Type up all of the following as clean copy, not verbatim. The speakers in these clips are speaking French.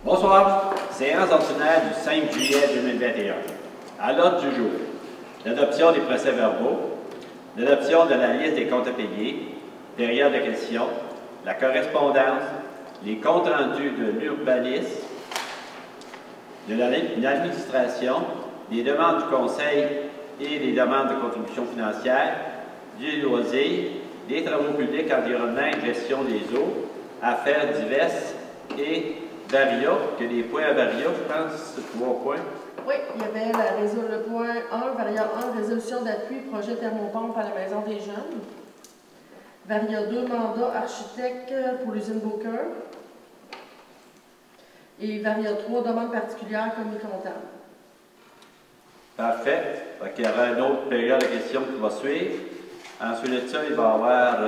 Bonsoir. Séance ordinaire du 5 juillet 2021. À l'ordre du jour, l'adoption des procès-verbaux, l'adoption de la liste des comptes à payer, période de questions, la correspondance, les comptes rendus de l'urbanisme, de l'administration, les demandes du conseil et les demandes de contribution financière, du loisir, des travaux publics, environnement et gestion des eaux, affaires diverses et Varia, que les points à Varia, je pense, c'est 3 points. Oui, il y avait le point 1, Varia 1, résolution d'appui, projet thermopompe à la Maison des Jeunes. Varia 2, mandat architecte pour l'usine Beaucoeur. Et Varia 3, demande particulière commis comptable. Parfait. Donc, il y aura une autre période de questions qui va suivre. Ensuite de ça, il va y avoir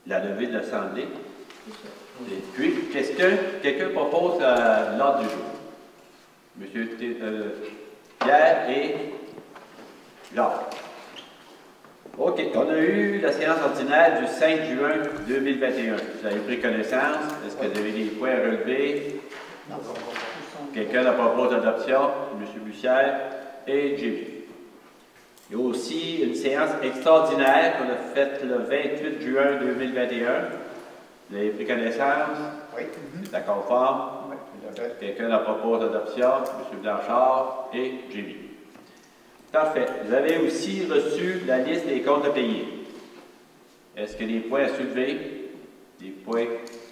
la levée de l'Assemblée. Et puis, quelqu'un propose l'ordre du jour? Monsieur Pierre et Jacques. OK. On a eu la séance ordinaire du 5 juin 2021. Vous avez pris connaissance? Est-ce que vous avez des points à relever? Non. Quelqu'un n'a propose d'adoption? M. Bussière et Jimmy. Il y a aussi une séance extraordinaire qu'on a faite le 28 juin 2021. Vous avez pris connaissance? Oui. C'est conforme? Oui, tout à fait. Quelqu'un la propose d'adoption? M. Blanchard et Jimmy. Parfait. Vous avez aussi reçu la liste des comptes à payer. Est-ce qu'il y a des points à soulever? Des points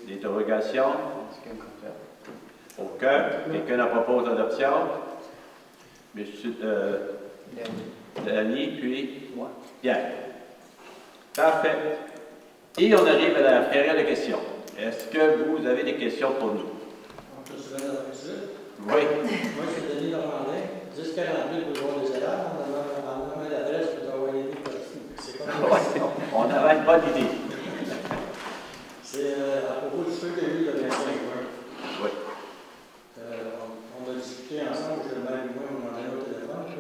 d'interrogation? Aucun. Quelqu'un la propose d'adoption? M. Danny, puis Moi. Pierre. Parfait. Et on arrive à la période de questions. Est-ce que vous avez des questions pour nous? On peut se mettre dans la suite. Oui. Moi, c'est Denis Normandin, 1048 Boulevard des Élèves. On a l'adresse pour envoyer des questions. C'est comme On avait une bonne idée. C'est à propos du feu qu'il y a eu le 25 juin. Oui. On a discuté ensemble, je le mets avec moi, on en a au téléphone.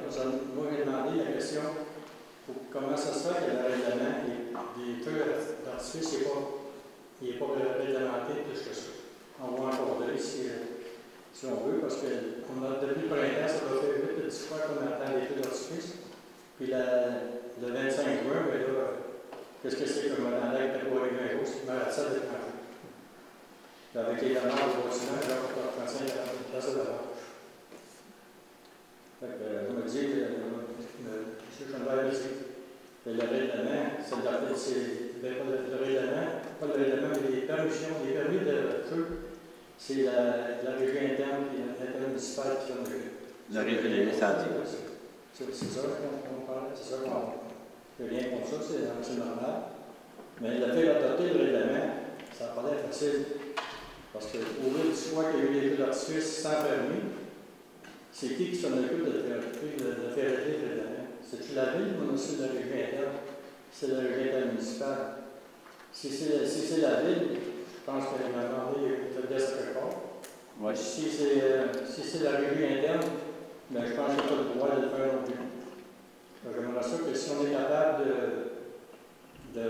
Moi, j'ai demandé la question comment ça se fait que le règlement des feux d'artifice n'est pas réglementé plus que ça. On va encadrer si on veut, parce que depuis le printemps, ça va faire 8 petits fois qu'on attend les feux d'artifice. Puis le 25 juin, ben là, qu'est-ce que c'est que je m'attendais avec pour arriver un jour, c'est que je m'arrête ça d'être en jeu. Avec les demandes au bâtiment, là, on peut 35 à 40 places de l'avant. Je me dis, M. Chandler dit que le règlement, c'est le règlement, pas le règlement, mais les permissions, les permis de feu, c'est la régie interne et l'intermunicipale qui fait La régie des incendies. C'est ça qu'on parle, c'est ça qu'on fait rien contre ça, c'est normal. Mais le fait d'adopter le règlement, ça n'a pas l'air facile. Parce que au lieu de soit qu'il y a eu des feux d'artifice sans permis, c'est qui s'en occupe de faire arrêter le règlement? C'est-tu la ville ou c'est la région interne? C'est la région intermunicipale. Si c'est la ville, je pense qu'elle m'a demandé une faiblesse à quelque part. Oui. Si c'est la région interne, ben, je pense qu'il n'y a pas le droit de le faire non plus. J'aimerais ça que si on est capable de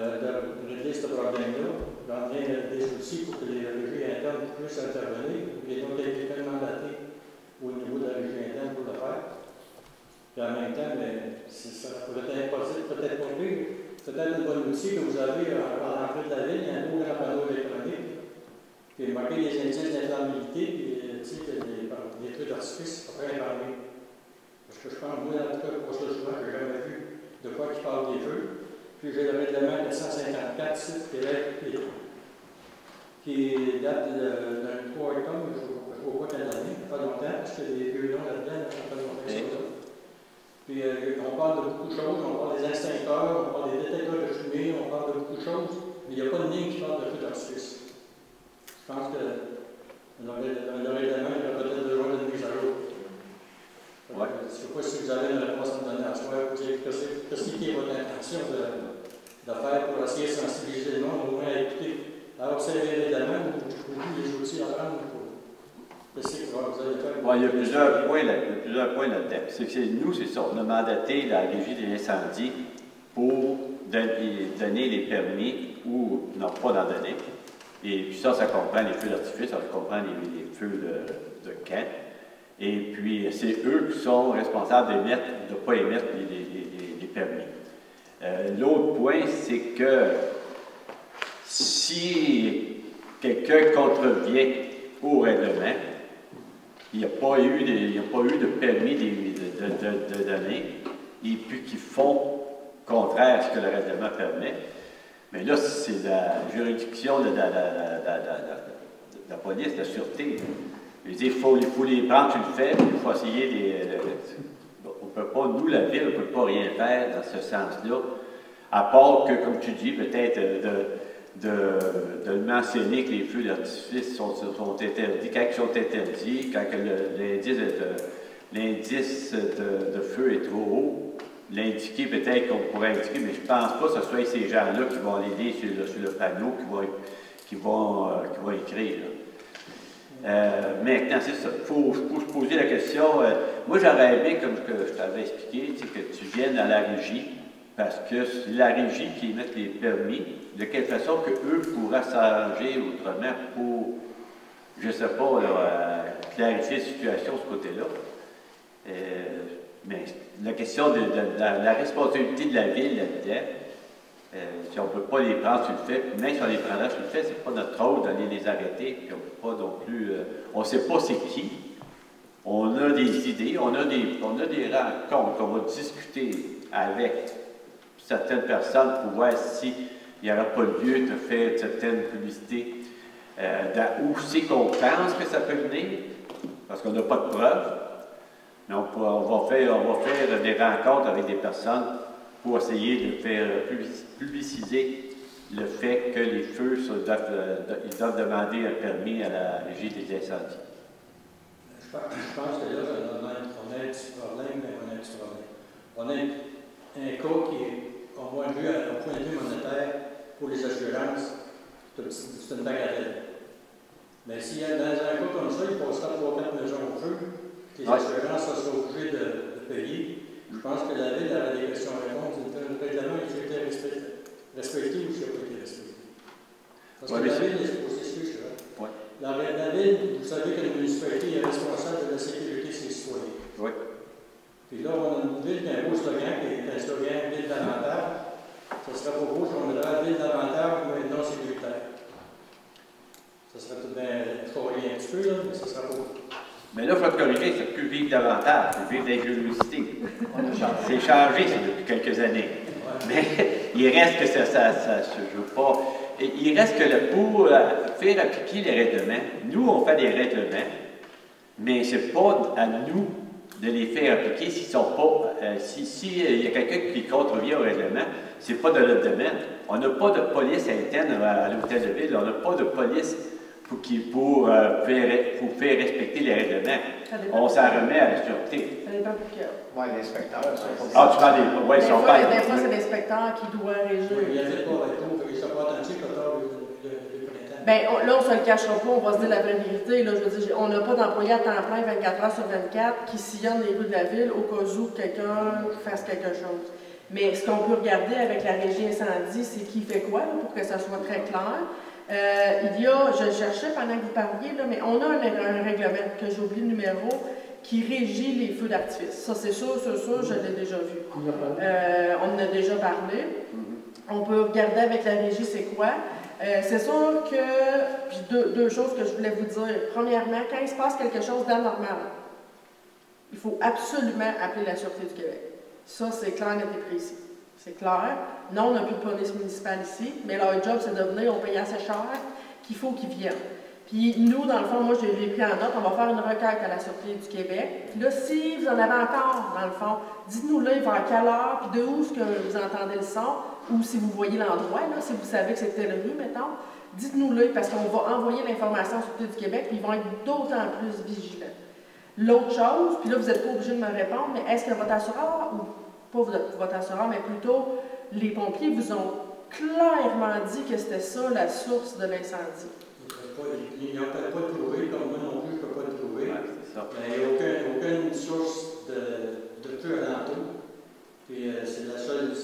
régler ce problème-là, d'en donner des outils pour que les régies internes puissent intervenir, et donc être tellement mandatés au niveau de la régie interne pour le faire. Puis en même temps, ça pourrait être impossible, peut-être pas pire. Peut-être un bon outil que vous avez à l'entrée de la ville, il y a un beau grand panneau électronique, puis marquer les indices d'inflammabilité, puis les feux d'artifice, après épargner. Parce que je pense, moi, en tout cas, pour ce souvent, je n'ai jamais vu de quoi qui parle des feux. Puis j'ai le règlement 454 qui date d'un 3 octobre, je ne vois pas quelle année, pas longtemps, parce qu'il y a des vieux noms là-dedans, ça fait longtemps que c'est là. Puis on parle de beaucoup de choses, on parle des extincteurs, on parle des détecteurs de fumée, on parle de beaucoup de choses, mais il n'y a pas de ligne qui parle de feu d'artifice. Je pense que le règlement, il a peut-être besoin d'une mise à jour. Ouais. Je ne sais pas si vous avez une réponse à me donner à soi, vous dire qu'est-ce qui est votre intention de faire pour essayer de sensibiliser le monde, au moins à écouter, à observer les règlements ou les outils à prendre pour qu'est-ce que vous allez faire. Bon, il y a plusieurs points là-dedans. C'est que nous, c'est ça, on a mandaté la régie des incendies pour donner les permis ou non pas d'en donner. Et puis ça comprend les feux d'artifice, ça comprend les feux de camp. Et puis, c'est eux qui sont responsables d'émettre ou de ne pas émettre les permis. L'autre point, c'est que si quelqu'un contrevient au règlement, il n'y a pas eu de permis de donner, et puis qu'ils font contraire à ce que le règlement permet, mais là, c'est la juridiction de la police, de la sûreté. Je dis, il faut les prendre, tu le fais, il faut essayer on ne peut pas, nous, la ville, on ne peut pas rien faire dans ce sens-là, à part que, comme tu dis, peut-être de mentionner que les feux d'artifice sont interdits. Quand ils sont interdits, quand l'indice de feu est trop haut, l'indiquer, peut-être qu'on pourrait indiquer, mais je ne pense pas que ce soit ces gens-là qui vont l'aider sur le panneau, qui vont écrire. Maintenant, c'est ça. Il faut se poser la question. Moi, j'aurais aimé, comme je t'avais expliqué, que tu viennes à la régie, parce que c'est la régie qui émet les permis, de quelle façon qu'eux pourraient s'arranger autrement pour, je ne sais pas, clarifier la situation de ce côté-là. Mais la question de la responsabilité de la ville là-dedans, si on ne peut pas les prendre sur le fait, même si on les prendra sur le fait, ce n'est pas notre rôle d'aller les arrêter, puis on ne peut pas non plus. On ne sait pas c'est qui. On a des idées, on a des rencontres, on va discuter avec certaines personnes pour voir s'il n'y aura pas lieu de faire certaines publicités où c'est qu'on pense que ça peut venir, parce qu'on n'a pas de preuves. Mais on va faire des rencontres avec des personnes pour essayer de faire publiciser le fait que les feux, ils doivent demander un permis à la régie des incendies. Je pense que là, on a un petit problème, mais on a un petit problème. On a un cas qui est, au moins vu, au point de vue monétaire, pour les assurances, c'est une bagatelle. Mais s'il y a dans un cas comme ça, il passera 3-4 maisons au feu, les assurances seront obligées de payer. Je pense que la ville avait des questions-réponses. Le règlement, il a été respecté ou s'il n'a pas été respecté. Parce que la ville est supposée suivre ça. Oui. La ville, vous savez que la municipalité est responsable de la sécurité de ses citoyens. Oui. Puis là, on a une ville qui a un beau slogan, qui est un slogan Ville d'avantage. Ça serait pas beau si on dirait Ville d'avantage, mais non sécuritaire. Ça serait tout bien corrigé un petit peu, là, mais ça serait pas beau. Mais là, il faut corriger, c'est plus vivre davantage, c'est vivre d'ingéniosité. C'est changé ça, depuis quelques années. Mais il reste que ça se joue pas. Et il reste que pour faire appliquer les règlements, nous, on fait des règlements, mais ce n'est pas à nous de les faire appliquer s'ils ne sont pas. Il y a quelqu'un qui contrevient au règlement, ce n'est pas de notre domaine. On n'a pas de police interne à l'hôtel de ville, on n'a pas de police pour faire respecter les règlements. On s'en remet à la sûreté. Ça dépend pour quel. Oui, l'inspecteur. Ah, tu parles des. Oui, ils sont pas. Des fois, c'est l'inspecteur qui doit régir. Oui, il y a des pas retour, ils ne sont pas attentifs au printemps. Bien, là, on ne se le cachera pas, on va se dire la vraie vérité. Là, je veux dire, on n'a pas d'employés à temps plein 24 heures sur 24 qui sillonnent les rues de la ville au cas où quelqu'un fasse quelque chose. Mais ce qu'on peut regarder avec la régie incendie, c'est qui fait quoi, là, pour que ça soit très clair. Je cherchais pendant que vous parliez, là, mais on a un règlement, que j'ai oublié le numéro, qui régit les feux d'artifice. Ça, c'est sûr, je l'ai déjà vu. On en a déjà parlé. On peut regarder avec la régie, c'est quoi. C'est sûr que, puis deux choses que je voulais vous dire. Premièrement, quand il se passe quelque chose d'anormal, il faut absolument appeler la Sûreté du Québec. Ça, c'est clair, net et précis. C'est clair. Non, on n'a plus de police municipale ici, mais leur job, c'est de venir, on paye assez cher, qu'il faut qu'ils viennent. Puis nous, dans le fond, moi, je l'ai pris en note, on va faire une requête à la Sûreté du Québec. Puis là, si vous en avez encore, dans le fond, dites-nous là, vers quelle heure, puis de où est-ce que vous entendez le son, ou si vous voyez l'endroit, là, si vous savez que c'est telle rue, mettons, dites-nous là, parce qu'on va envoyer l'information à la Sûreté du Québec, puis ils vont être d'autant plus vigilants. L'autre chose, puis là, vous n'êtes pas obligé de me répondre, mais est-ce que votre assureur, ou pas votre assureur, mais plutôt les pompiers vous ont clairement dit que c'était ça la source de l'incendie? Ils n'ont peut-être pas trouvé, comme moi non plus, je ne peux pas le trouver. Ouais, c'est ça. Mais il n'y a aucune source de feu alentour. Puis c'est la seule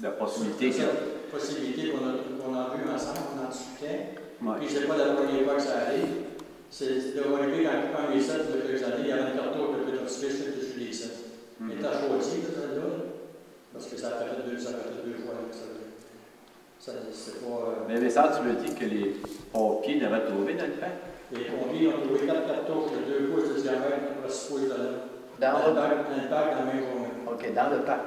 la possibilité C'est que... la possibilité qu'on a vu ensemble, on en discutait. Ouais. Puis c'est pas la première fois que ça arrive. C'est de arriver quand les 7 de quelques années, il y avait un carton de peu d'artifice dessus les 7. Il était choisi, celle-là, parce que ça a fait deux fois. C'est pas. Mais ça, tu me dis que les pompiers n'avaient trouvé dans le pain? Les pompiers ont trouvé 4 cartons de 2 pouces de diamètre pour 6 pouces de là. Dans le parc? Dans le parc, dans la même journée. OK, dans le parc.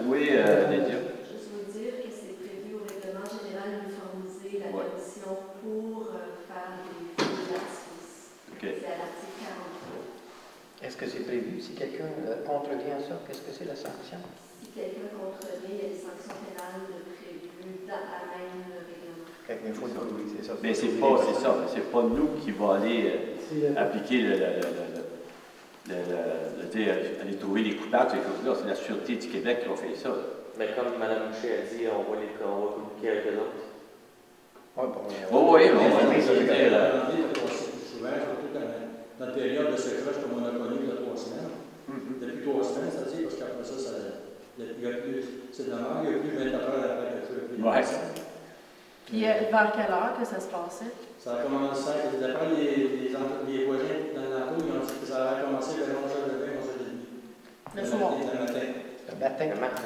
Oui, Lydia. Juste vous dire que c'est prévu au règlement général d'uniformiser la commission pour faire des feux d'artifice. C'est à l'article 43. Est-ce que c'est prévu? Si quelqu'un contrevient à ça, qu'est-ce que c'est la sanction? Si quelqu'un contrevient, il y a des sanctions pénales prévues dans la même règlement. Il faut le oui, c'est ça. Mais c'est pas nous qui va aller appliquer aller trouver les coupables, ces choses-là. C'est la Sûreté du Québec qui a fait ça. Mais comme Mme Boucher a dit, on va communiquer avec eux autres. Oui, on va souvent, surtout dans la période de sécheresse comme on a connu il y a 3 semaines. Depuis 3 semaines, c'est-à-dire, parce qu'après ça, c'est dommage, il y a plus de 24 heures après que tu Ouais. Puis vers quelle heure que ça se passait? Ça a commencé, d'après les voisins dans l'entour, ils ont dit que ça a commencé vers 11h30, 11h30. Le soir. Le matin. Le matin.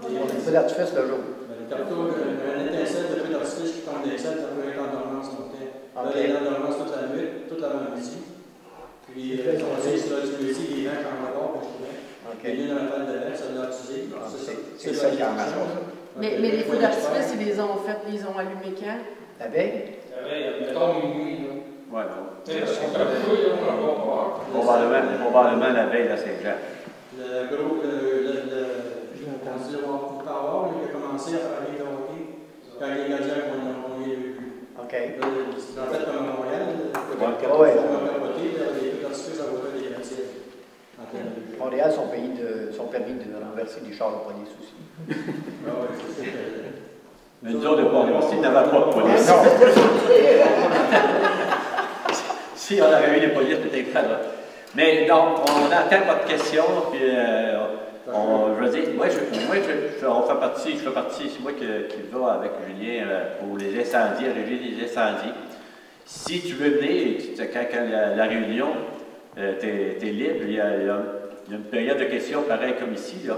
On a fait d'artifice le jour. Le carton, un étincelle de feu d'artifice qui tombe des selles, ça peut être en dormance longtemps. Là, il est en dormance toute la nuit, toute l'avant-midi. Puis, on dit, tu me dis, les vents quand on va voir, il y a une rafale de vent, ça l'a utilisé. C'est ça qui a marché. Mais les feux d'artifice, ils les ont allumés quand? La veille? La veille, mettons minuit. Ouais, On probablement la veille à Saint-Jean. Le gros, on peut avoir, il a commencé à faire les hockey quand les gardiens ont eu le but. OK. En fait, comme à Montréal, on a capoté, il y avait des feux d'artifice à voter des quartiers. Montréal sont permis de renverser des chars de police aussi. Mais nous autres, on n'avait pas de police. Si on avait eu les polices, peut-être pas là. Mais donc, on attend votre question, puis je veux dire, je fais partie, c'est moi qui va avec Julien pour les incendies, à régler les incendies. Si tu veux venir, quand la réunion, tu es libre, il y a une période de questions pareil comme ici, là.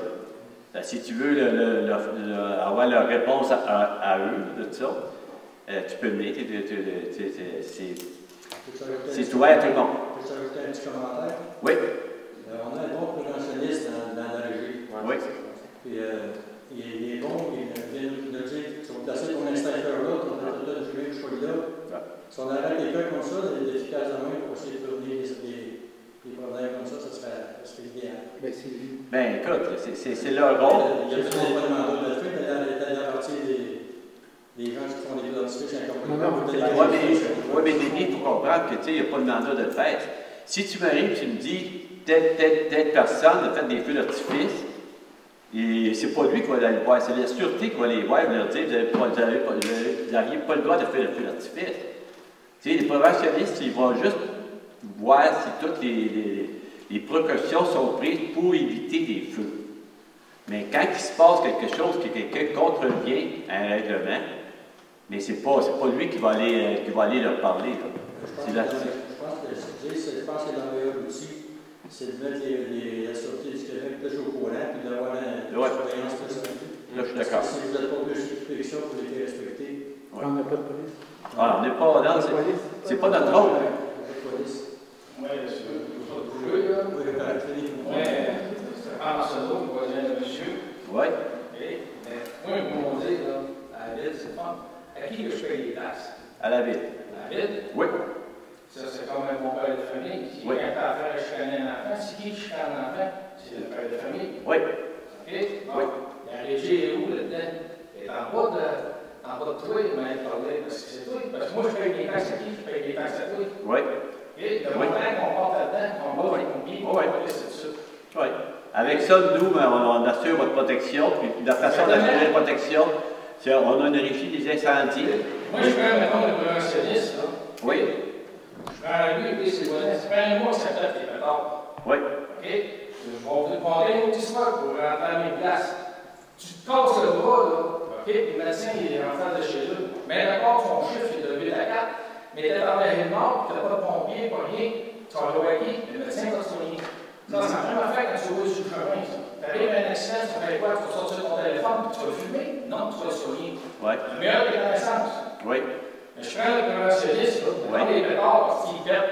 Si tu veux avoir leur réponse à eux, de ça, tu peux venir. C'est ouvert à tout le monde. Je peux ajouter un petit commentaire? Oui. On a un bon préventionniste dans la régie. Oui. Puis il est bon, il vient nous dire si on place ton installateur là, ton installateur de juillet, je suis là. Si on avait quelqu'un comme ça, efficace à main pour essayer de prévenir des problèmes comme ça serait idéal. Bien, écoute, c'est leur rôle. Il y a pas de mandat de le faire, d'aller à partir des gens qui font des planifications incomplémentaires. Oui, mais Denis, il faut comprendre que, tu sais, il n'y a pas de mandat de le faire. Si tu m'arrives et tu me dis, telle personne a fait des feux d'artifice, et c'est pas lui qui va aller voir, c'est la sûreté qui va les voir et leur dire, vous n'aviez pas le droit de faire le feu d'artifice. Tu sais, les préventionnistes, ils vont juste voir si toutes les précautions sont prises pour éviter des feux. Mais quand il se passe quelque chose, que quelqu'un contrevient à un règlement, mais c'est pas lui qui va aller leur parler. Je pense que dans le meilleur outil, c'est de mettre la Sûreté du Québec plus au courant et d'avoir une surveillance personnalisée. Là, je suis d'accord. Si vous n'êtes pas plus équipé que ça pour les faire respecter. On n'a pas de police. Ah, on n'est pas dans. C'est pas notre rôle. Oui, c'est le boulot, là. Oui, Oui, c'est Arsenault, le voisin de monsieur. Oui. Moi, ils m'ont dit, là, à la ville, c'est pas. À qui que je paye les taxes? À la ville. À la ville? Oui. Ça, c'est comme un bon père de famille. Si Oui. quelqu'un a affaire à chicaner un enfant, c'est qui chicane un enfant? C'est le père de famille. Oui. OK? Bon. Oui. La régie est où là-dedans? Elle est en bas de toi, mais elle parlait parce que c'est toi. Parce que moi, je paye les taxes à qui? Je paye les taxes à toi. Oui. Et le montant qu'on porte là-dedans, qu'on va les pompiers, on va laisser ça. Oui. Avec ça, nous, on assure votre protection. Puis la façon d'assurer la protection, c'est on a une régie des incendies. Moi, je prends, mettons, le préventionniste, là. Oui. Je prends lui et ses voisins. Ça fait un mois que ça fait qu'il est tard. Oui. OK? Je vais vous demander une autre histoire pour rentrer à mes places. Tu te casses le bras, là, OK, puis le médecin il est en face de chez eux. Mais d'accord, son chiffre il est de 8 à 4, mais t'es dans l'arrêt de mort, tu n'as pas de pompier, pas rien, tu vas aller qui? Le médecin va te soigner. Ça, c'est la même affaire quand tu roules sur le chemin. Tu arrives à un accident, tu fais quoi? Tu vas sortir ton téléphone, tu vas le fumer? Non, tu vas le soigner. Ouais. La meilleure des connaissances. Oui. Mais je prends le préventionniste, là, dans les pétards, parce qu'il pète.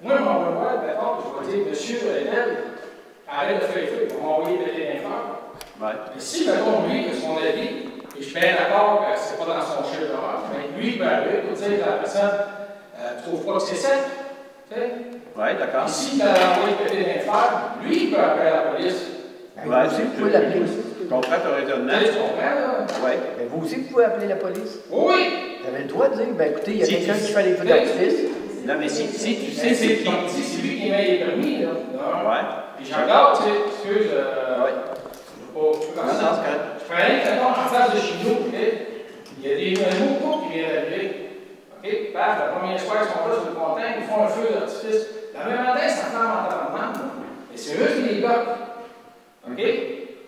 Moi, je m'envoie voir le pétard, je vais dire, monsieur, tel, arrête de faire les trucs, pour m'envoyer péter les fleurs. Ouais. Et si, mettons, lui, de son avis, et je suis bien d'accord que c'est pas dans son chiffre d'horreur, mais lui, il peut arriver pour dire que la personne ne trouve pas que c'est ça. Oui, d'accord. Et s'il a envoyé péter les fleurs, lui, il peut appeler la police. Vous aussi, vous pouvez l'appeler. Je comprends ton raisonnement. Tu comprends, là? Oui. Mais vous aussi, vous pouvez appeler la police. Oui! Vous avez le droit de dire, ben écoutez, il y a Si quelqu'un tu- qui fait les feux d'artifice. Non, mais si tu sais C'est c'est qui. c'est lui qui met les permis, là. Ouais. Puis je regarde, tu sais, excuse, Ouais. je veux pas Non, non, c'est correct. je prends rien que en face de chez nous, OK? Il y a des nouveaux couples qui viennent d'arriver. OK? Paf, la première soirée, ils sont là sur le pontin, ils font un feu d'artifice. La même matin, ça fait en entendement, mais c'est eux qui les bloquent. OK?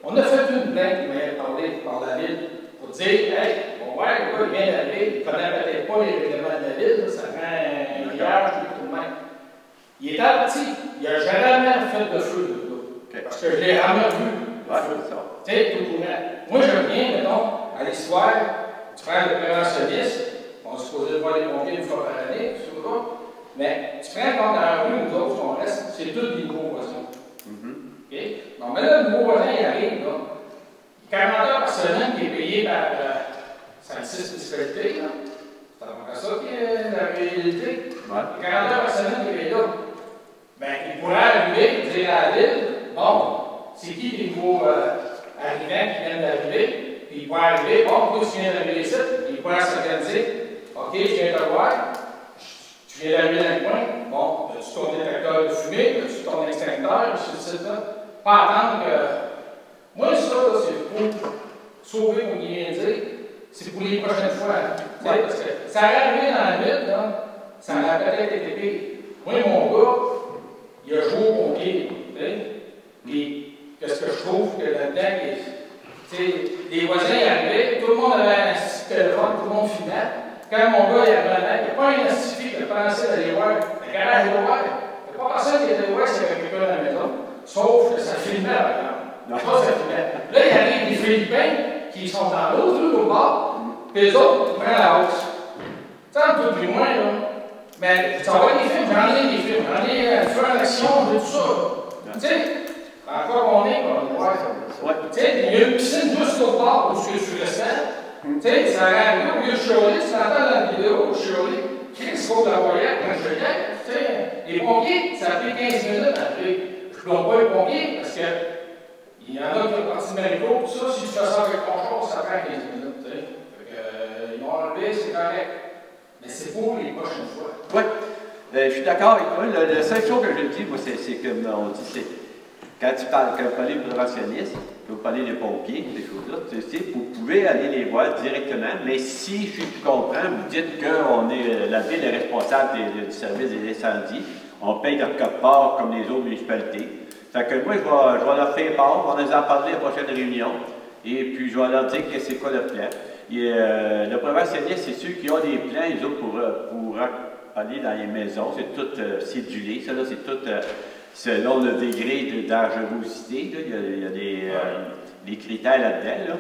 On a fait une plainte qui m'a parlé par la ville pour dire, hey, bon, ouais, le gars, il vient d'arriver, il connaît peut-être pas les règlements de la ville, ça prend un grillage, tout le même. Il est parti, il n'a jamais fait de feu, le gars. Okay. Parce que je l'ai jamais vu. Ouais, c'est ça. Tu sais, tout courant. Moi, je reviens, mettons, à l'histoire, tu prends le préventionniste, on se supposait voir les pompiers une fois par année, tu sais pas. Mais tu prends quand dans la rue, nous autres, on reste, c'est tous des nouveaux voisins. OK? Bon, mais là, le nouveau voisin, il arrive, là. 40 heures par semaine qui est payé par 5-6 municipalités, là. C'est à peu près ça qui est la réalité. Ouais. 40 heures par semaine qui est payé là. Ben, il pourrait arriver et dire à la ville, bon, c'est qui les nouveaux arrivants qui viennent d'arriver? Puis il pourrait arriver, bon, toi, tu viens d'arriver ici, il pourrait s'organiser. OK, je viens te voir. Tu viens d'arriver dans le coin. Bon, as-tu ton détecteur de fumée? As-tu ton extincteur? Là. Pas attendre que. Moi, ça, là, c'est pour sauver, comme il vient de dire, c'est pour les prochaines fois. Ouais. Parce que ça aurait arrivé dans la ville, là, ça aurait peut-être été pire. Moi, mon gars, il a joué au pompier. Puis, qu'est-ce que je trouve que là-dedans, les voisins y arrivaient, tout le monde avait un petit téléphone, tout le monde filmait. Quand mon gars il arrivait, il n'y a pas un institut qui a pensé d'aller voir le garage ouvert. Il n'y a pas personne qui était voir s'il y avait quelqu'un dans la maison. Sauf que ça filmait, par exemple. Ça, ça filmait. Là, il arrive des Philippins qui sont dans l'autre rue au bord, puis les autres, ils prennent la hausse. Tu sais, un peu plus loin, là. Mais tu envoies des films, j'en ai des films, j'en ai fait en action, tout ça. Tu sais, encore qu'on est, on va voir. Tu sais, il y a une piscine juste au bord où tu restes. Tu sais, ça arrive au lieu de chialer, tu l'entends dans la vidéo, chialer. Qu'est-ce qu'il faut de la voyage quand je viens? Tu sais, les pompiers, ça a pris 15 minutes à arriver. Je ne plombe pas les pompiers parce que il y en a qui ont parti de Marico, tout ça, si tu fais ça avec ton char, ça prend 15 minutes. Tu sais. Ils m'ont enlevé, c'est correct. Mais c'est pour les prochaines fois. Oui, je suis d'accord avec toi. La seule chose que je dis, moi, c'est comme on dit, c'est quand tu parles, quand vous parlez de préventionnistes, quand vous parlez des pompiers, ces choses-là, vous pouvez aller les voir directement, mais si je comprends, vous dites que la ville est responsable du service des incendies, on paye notre code-part comme les autres municipalités. Fait que moi, je vais leur faire part, on va nous en parler à la prochaine réunion, et puis je vais leur dire que c'est quoi le plan. Et, le préventionniste, c'est ceux qui ont des plans, les autres, pour aller dans les maisons, c'est tout cédulé, ça là, c'est tout selon le degré de dangerosité, là, il y a des critères là-dedans, là.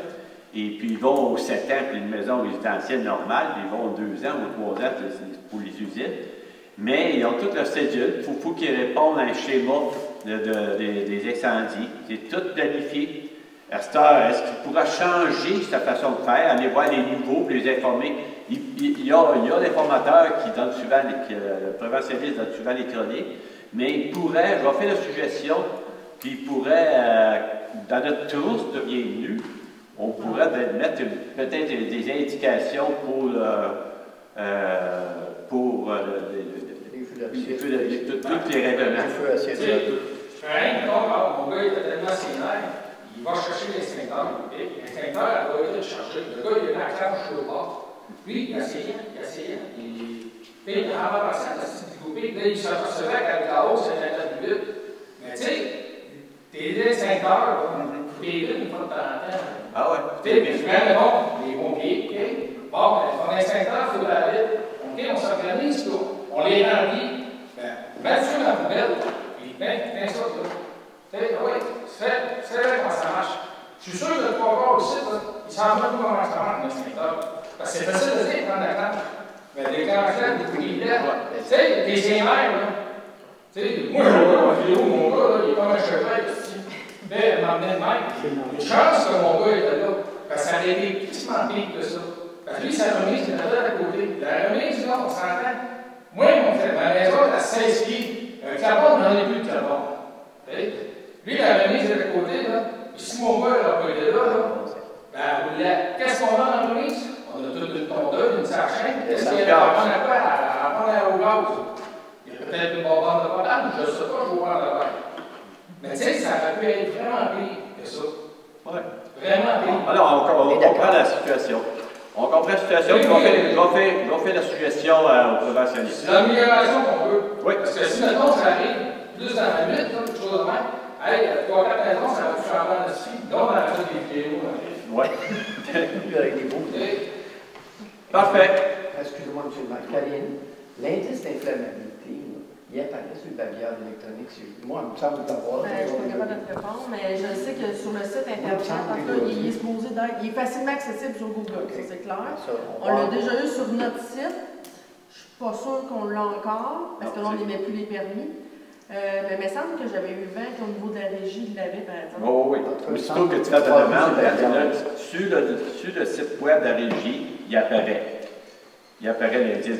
Et puis ils vont aux 7 ans pour une maison résidentielle normale, puis ils vont aux 2 ans ou 3 ans pour les usines. Mais ils ont toute leur cédule, il faut qu'ils répondent à un schéma des incendies, c'est tout planifié. Est-ce qu'il pourra changer sa façon de faire, aller voir les nouveaux, pour les informer? Il y a l'informateur qui donne souvent, le préventionniste donne souvent les chroniques, mais il pourrait, je vais faire la suggestion, puis il pourrait, dans notre trousse de bienvenue, on pourrait mettre peut-être des indications pour tous les règlements. Je fais rien, mon gars il était tellement sénère, il va chercher l'extincteur. L'extincteur, elle doit être chargée. Le gars, il a la clanche sur le bord. Lui, il essayait. Il a ramassé la petite coupée. Là, il s'apercevait qu'avec la hausse, il était plus vite. Mais tu sais, tes extincteurs, t'es vite une fois de temps en temps. Ah ouais. Tu sais, puis souvent, bon, les pompiers, OK? Bon, ton inspecteur, il faut la ville. OK, on s'organise, là. On les remplit. Ben, mets ça dans la poubelle, puis mets ça, là. Tu sais, oui, c'est vrai comment ça marche. Je suis sûr que le trois aussi, là, il s'en va tout comment ça marche, l'inspecteur. Parce que c'est facile de dire, prendre la tente. Mais des clanchets, des coups de tu sais, des sémères, là. Tu sais, moi, je vois mon gars, là, il est comme un cheval, ici. Mais, m'emmener de même. Une chance que mon gars était là. Parce que ça aurait été quasiment pire que ça. Parce que lui, sa remise, il était là à côté. La remise, là, on s'entend. Moi, ma maison est à 16 pieds. Un clapon, on n'en est plus de clapon. Lui, la remise est à côté, là. Si mon gars n'a pas été là, ben, qu'est-ce qu'on a dans la remise? On a toute une tondeuse, une sarchette. Qu'est-ce qu'il y a à prendre à quoi? À prendre au gaz. Il y a peut-être une bonbonne de potable, je ne sais pas, je vais voir là-bas. Mais tu sais, ça aurait pu être vraiment pire que ça. Ouais. Vraiment pire. Alors, on comprend la situation. On comprend la situation, puis on fait la suggestion au préventionniste. C'est l'amélioration qu'on veut. Oui. Parce que si, mettons, ça arrive plus dans la minute, quelque chose de même, hey, 3-4 maisons, ça va tout changer dans le ski. Donc, on a fait des vidéos. Oui. Avec des beaux. Parfait. Excusez-moi, M. le maire. Karine, l'indice d'inflammabilité, il apparaît sur le babillard électronique. Moi, il me semble l'avoir. Je ne suis pas capable de te répondre, mais je sais que sur le site Internet, en tout cas, il est supposé d'être. Il est facilement accessible sur Google, ça c'est clair. On l'a déjà eu sur notre site. Je ne suis pas sûre qu'on l'a encore, parce que là, on n'émet plus les permis. Mais il me semble que j'avais eu vent qu'au niveau de la régie, il l'avait, par exemple. Oui. Aussitôt que tu fais ta demande, sur le site web de la régie, il apparaît. Il apparaît l'indice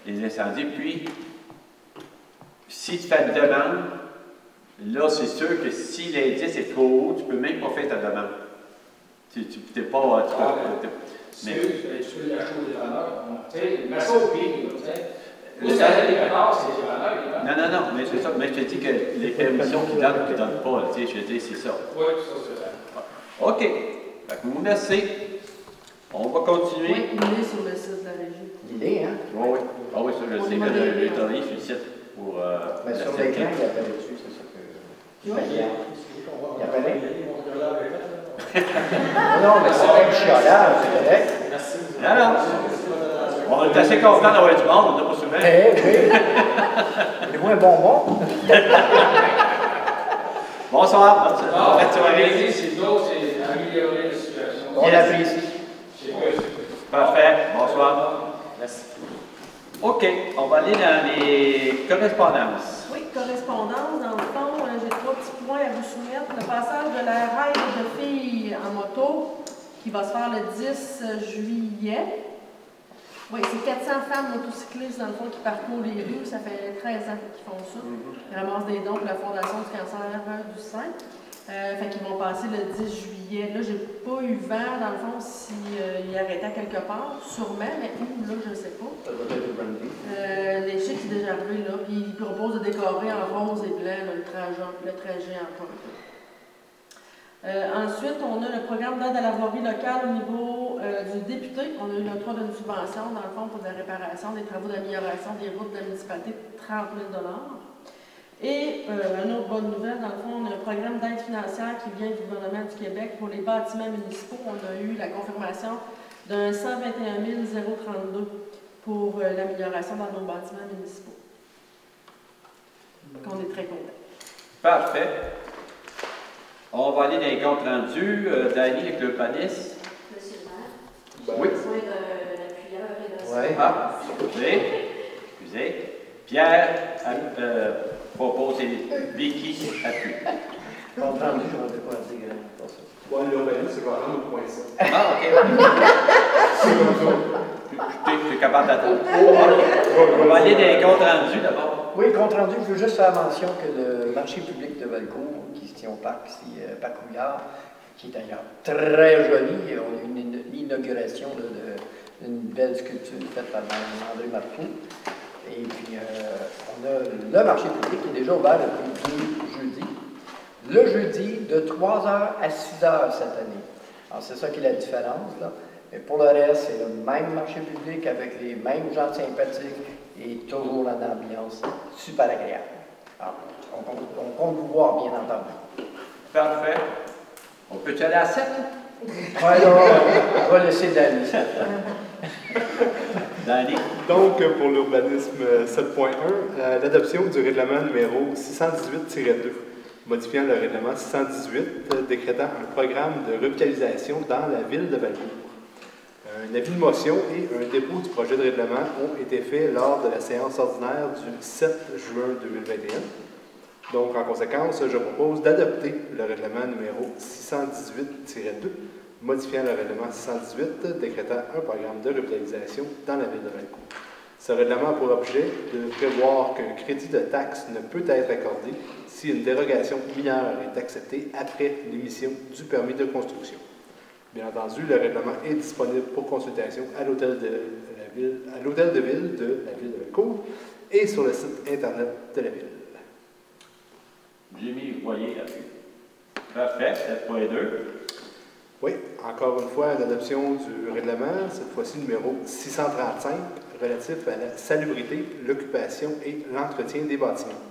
des incendies. Puis, si tu fais une demande, là, c'est sûr que si l'indice est trop haut, tu ne peux même pas faire ta demande. Tu n'es pas. Mais tu peux l'acheter au dépanneur. Tu sais, mais ça au pire, tu sais. Vous savez, les retards, c'est les dépanneurs. Non, mais c'est ça. Mais je te dis que les permissions qu'ils donnent ou qu'ils ne donnent pas, tu sais, je te dis, c'est ça. Oui, ça, c'est ça. OK. Fait que vous merci. On va continuer. Oui, il est sur le site de la régie. Il est, hein? Oui. Ah oui, ça, je sais que j'ai travaillé sur le site pour. Mais sur l'écran, il apparaît dessus, c'est ça que. Il apparaît? Non, mais c'est pas du chiolage, c'est correct. Merci. Non. On est assez content d'avoir du monde, on n'a pas souvent. Oui. C'est moins bonbon. Bonsoir. Bonne soirée. C'est d'autres, c'est améliorer la situation. On l'apprécie. Parfait. Bonsoir. Merci. OK. On va aller dans les correspondances. Oui, correspondance. Dans le fond, j'ai 3 petits points à vous soumettre. Le passage de la ride de filles en moto qui va se faire le 10 juillet. Oui, c'est 400 femmes motocyclistes, dans le fond, qui parcourent les rues. Ça fait 13 ans qu'ils font ça. Ils ramassent des dons pour la Fondation du cancer du sein. Fait qu'ils vont passer le 10 juillet. Là, j'ai pas eu vent, dans le fond, s'ils arrêtaient quelque part. Sûrement, mais où, là, je sais pas. Ça doit être le brandy. Les chics, c'est déjà arrivé, là. Puis ils proposent de décorer en rose et blanc là, le trajet en pointe. Ensuite, on a le programme d'aide à la voirie locale au niveau du député. On a eu l'octroi d'une subvention, dans le fond, pour la réparation des travaux d'amélioration des routes de la municipalité de 30 000 $. Et une autre bonne nouvelle, dans le fond, on a un programme d'aide financière qui vient du gouvernement du Québec pour les bâtiments municipaux. On a eu la confirmation d'un 121 032 pour l'amélioration dans nos bâtiments municipaux. Donc, on est très contents. Parfait. On va aller dans les comptes rendus. Dani, avec le panis. Monsieur le maire, Oui. j'ai besoin d'un appuyeur et d'un Ouais. Ah, excusez. Pierre propose Vicky appuie. Compte rendu, je ne vais pas dire pour ça. Bon, l'urbanisme, c'est vraiment au point ça. Ah, OK. C'est comme ça. Tu es capable d'attendre. On va aller dans les comptes rendus d'abord. Oui, compte rendu, je veux juste faire mention que le marché public de Valcourt, qui se tient au parc, c'est Parc Couillard, qui est d'ailleurs très joli. On a eu une inauguration d'une belle sculpture faite par André Marcoux. Et puis, on a le marché public qui est déjà ouvert depuis 2 jeudis. Le jeudi, de 3h à 6h cette année. Alors, c'est ça qui est la différence, là. Mais pour le reste, c'est le même marché public avec les mêmes gens sympathiques et toujours une ambiance super agréable. Alors, on compte vous voir, bien entendu. Parfait. On peut-tu aller à 7? Ouais, non, on va laisser Danny. Danny. Donc, pour l'urbanisme 7.1, l'adoption du règlement numéro 618-2, modifiant le règlement 618, décrétant un programme de revitalisation dans la ville de Valcourt. Un avis de motion et un dépôt du projet de règlement ont été faits lors de la séance ordinaire du 7 juin 2021. Donc, en conséquence, je propose d'adopter le règlement numéro 618-2, modifiant le règlement 618, décrétant un programme de revitalisation dans la ville de Valcourt. Ce règlement a pour objet de prévoir qu'un crédit de taxe ne peut être accordé si une dérogation mineure est acceptée après l'émission du permis de construction. Bien entendu, le règlement est disponible pour consultation à l'hôtel de ville de la ville de Valcourt et sur le site Internet de la ville. Jimmy, vous voyez là-dessus. Parfait, 7.2. Oui, encore une fois, l'adoption du règlement, cette fois-ci numéro 635, relatif à la salubrité, l'occupation et l'entretien des bâtiments.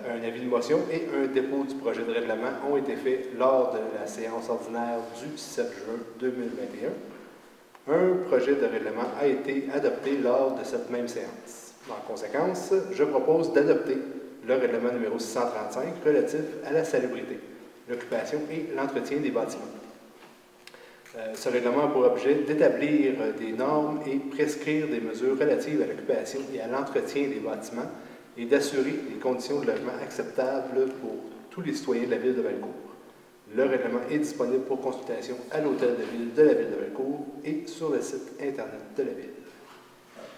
Un avis de motion et un dépôt du projet de règlement ont été faits lors de la séance ordinaire du 7 juin 2021. Un projet de règlement a été adopté lors de cette même séance. En conséquence, je propose d'adopter le règlement numéro 635 relatif à la salubrité, l'occupation et l'entretien des bâtiments. Ce règlement a pour objet d'établir des normes et prescrire des mesures relatives à l'occupation et à l'entretien des bâtiments et d'assurer des conditions de logement acceptables pour tous les citoyens de la ville de Valcourt. Le règlement est disponible pour consultation à l'hôtel de ville de la ville de Valcourt et sur le site Internet de la ville.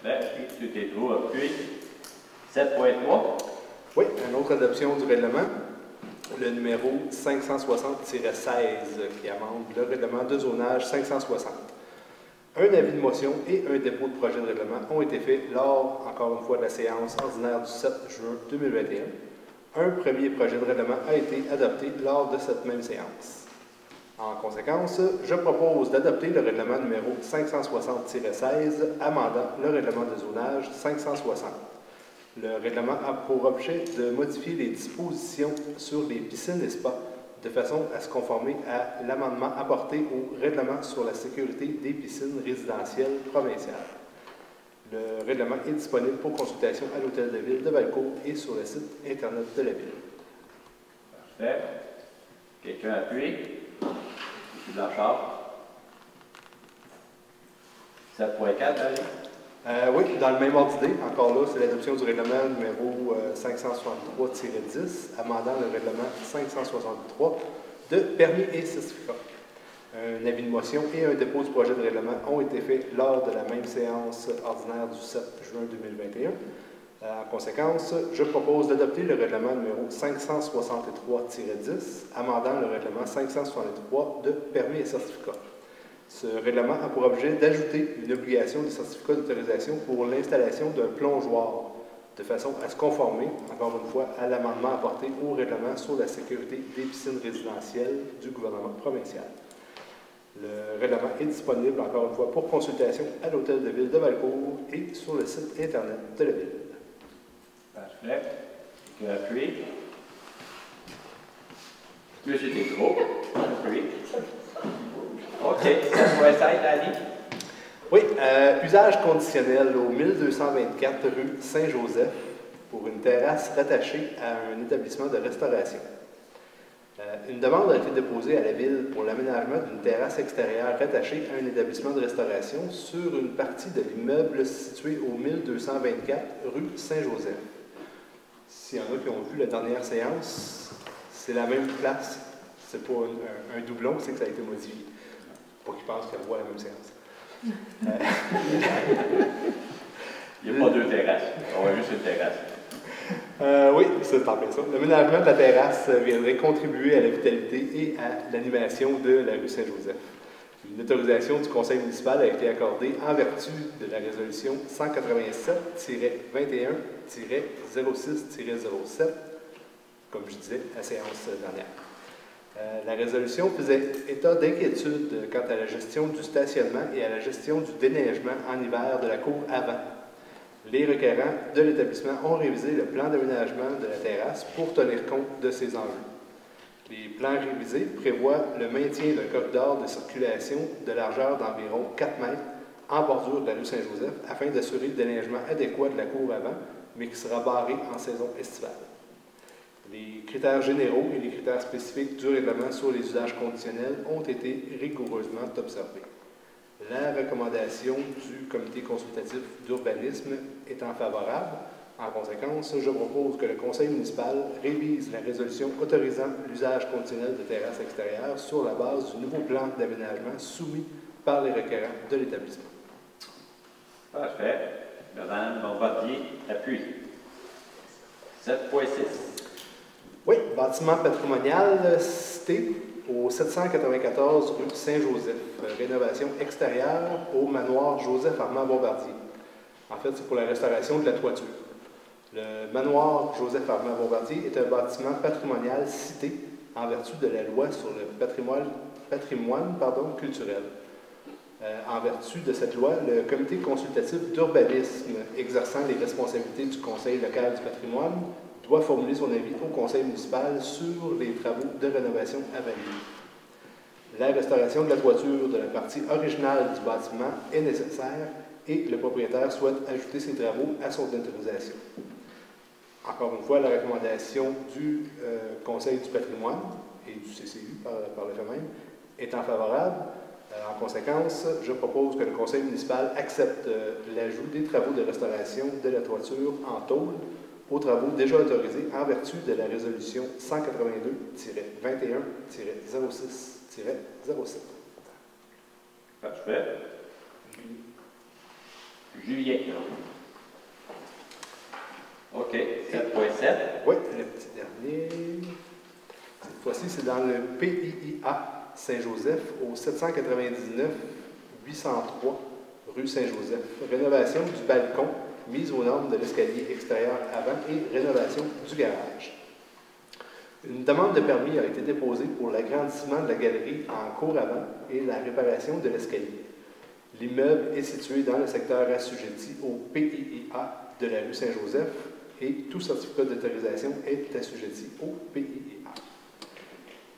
Parfait, tout est tout appuyé. 7.3. Oui, une autre adoption du règlement, le numéro 560-16, qui amende le règlement de zonage 560. Un avis de motion et un dépôt de projet de règlement ont été faits lors, encore une fois, de la séance ordinaire du 7 juin 2021. Un premier projet de règlement a été adopté lors de cette même séance. En conséquence, je propose d'adopter le règlement numéro 560-16, amendant le règlement de zonage 560. Le règlement a pour objet de modifier les dispositions sur les piscines et spas de façon à se conformer à l'amendement apporté au règlement sur la sécurité des piscines résidentielles provinciales. Le règlement est disponible pour consultation à l'hôtel de ville de Valcourt et sur le site Internet de la ville. Parfait. Quelqu'un appuie? M. Blanchard. 7.4, allez. Oui, dans le même ordre d'idée, encore là, c'est l'adoption du règlement numéro 563-10, amendant le règlement 563 de permis et certificats. Un avis de motion et un dépôt du projet de règlement ont été faits lors de la même séance ordinaire du 7 juin 2021. En conséquence, je propose d'adopter le règlement numéro 563-10, amendant le règlement 563 de permis et certificats. Ce règlement a pour objet d'ajouter une obligation de certificat d'autorisation pour l'installation d'un plongeoir, de façon à se conformer, encore une fois, à l'amendement apporté au règlement sur la sécurité des piscines résidentielles du gouvernement provincial. Le règlement est disponible, encore une fois, pour consultation à l'hôtel de ville de Valcourt et sur le site Internet de la ville. Parfait. Quelqu'un appuie? Monsieur Tétro. Appuie. OK. 7.5, Annie. Oui, usage conditionnel au 1224 rue Saint-Joseph pour une terrasse rattachée à un établissement de restauration. Une demande a été déposée à la Ville pour l'aménagement d'une terrasse extérieure rattachée à un établissement de restauration sur une partie de l'immeuble situé au 1224 rue Saint-Joseph. S'il y en a qui ont vu la dernière séance, c'est la même place. C'est pas un doublon, c'est que ça a été modifié. Pour qu'ils pensent qu'elle voit la même séance. Il n'y a pas deux terrasses. On voit juste une terrasse. Oui, c'est en plein ça. L'aménagement de la terrasse viendrait contribuer à la vitalité et à l'animation de la rue Saint-Joseph. Une autorisation du conseil municipal a été accordée en vertu de la résolution 187-21-06-07, comme je disais, à la séance dernière. La résolution faisait état d'inquiétude quant à la gestion du stationnement et à la gestion du déneigement en hiver de la cour avant. Les requérants de l'établissement ont révisé le plan d'aménagement de la terrasse pour tenir compte de ces enjeux. Les plans révisés prévoient le maintien d'un corridor de circulation de largeur d'environ 4 mètres en bordure de la rue Saint-Joseph afin d'assurer le déneigement adéquat de la cour avant, mais qui sera barré en saison estivale. Les critères généraux et les critères spécifiques du règlement sur les usages conditionnels ont été rigoureusement observés. La recommandation du comité consultatif d'urbanisme étant favorable, en conséquence, je propose que le conseil municipal révise la résolution autorisant l'usage conditionnel de terrasses extérieures sur la base du nouveau plan d'aménagement soumis par les requérants de l'établissement. Parfait. Madame Bombardier, appuie. 7.6. Oui, bâtiment patrimonial cité au 794 rue Saint-Joseph. Rénovation extérieure au manoir Joseph-Armand-Bombardier. En fait, c'est pour la restauration de la toiture. Le manoir Joseph-Armand-Bombardier est un bâtiment patrimonial cité en vertu de la loi sur le patrimoine culturel. En vertu de cette loi, le comité consultatif d'urbanisme exerçant les responsabilités du conseil local du patrimoine doit formuler son avis au conseil municipal sur les travaux de rénovation à venir. La restauration de la toiture de la partie originale du bâtiment est nécessaire et le propriétaire souhaite ajouter ses travaux à son autorisation. Encore une fois, la recommandation du Conseil du patrimoine et du CCU par le fait même étant favorable, en conséquence, je propose que le Conseil municipal accepte l'ajout des travaux de restauration de la toiture en tôle aux travaux déjà autorisés en vertu de la résolution 182-21-06-07. Parfait. Julien. OK. 7.7. Oui, le petit dernier. Cette fois-ci, c'est dans le PIIA Saint-Joseph au 799-803 rue Saint-Joseph. Rénovation du balcon, mise aux normes de l'escalier extérieur avant et rénovation du garage. Une demande de permis a été déposée pour l'agrandissement de la galerie en cour avant et la réparation de l'escalier. L'immeuble est situé dans le secteur assujetti au PIIA de la rue Saint-Joseph et tout certificat d'autorisation est assujetti au PIIA.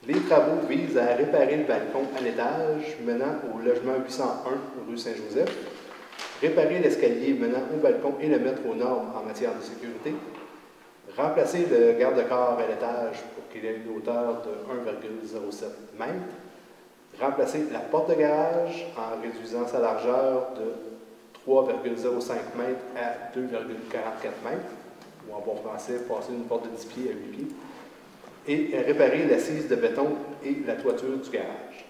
Les travaux visent à réparer le balcon à l'étage menant au logement 801 rue Saint-Joseph, réparer l'escalier menant au balcon et le mettre aux normes en matière de sécurité, remplacer le garde-corps à l'étage pour qu'il ait une hauteur de 1,07 m, remplacer la porte de garage en réduisant sa largeur de 3,05 m à 2,44 m, ou en bon français, passer d'une porte de 10 pieds à 8 pieds, et réparer l'assise de béton et la toiture du garage.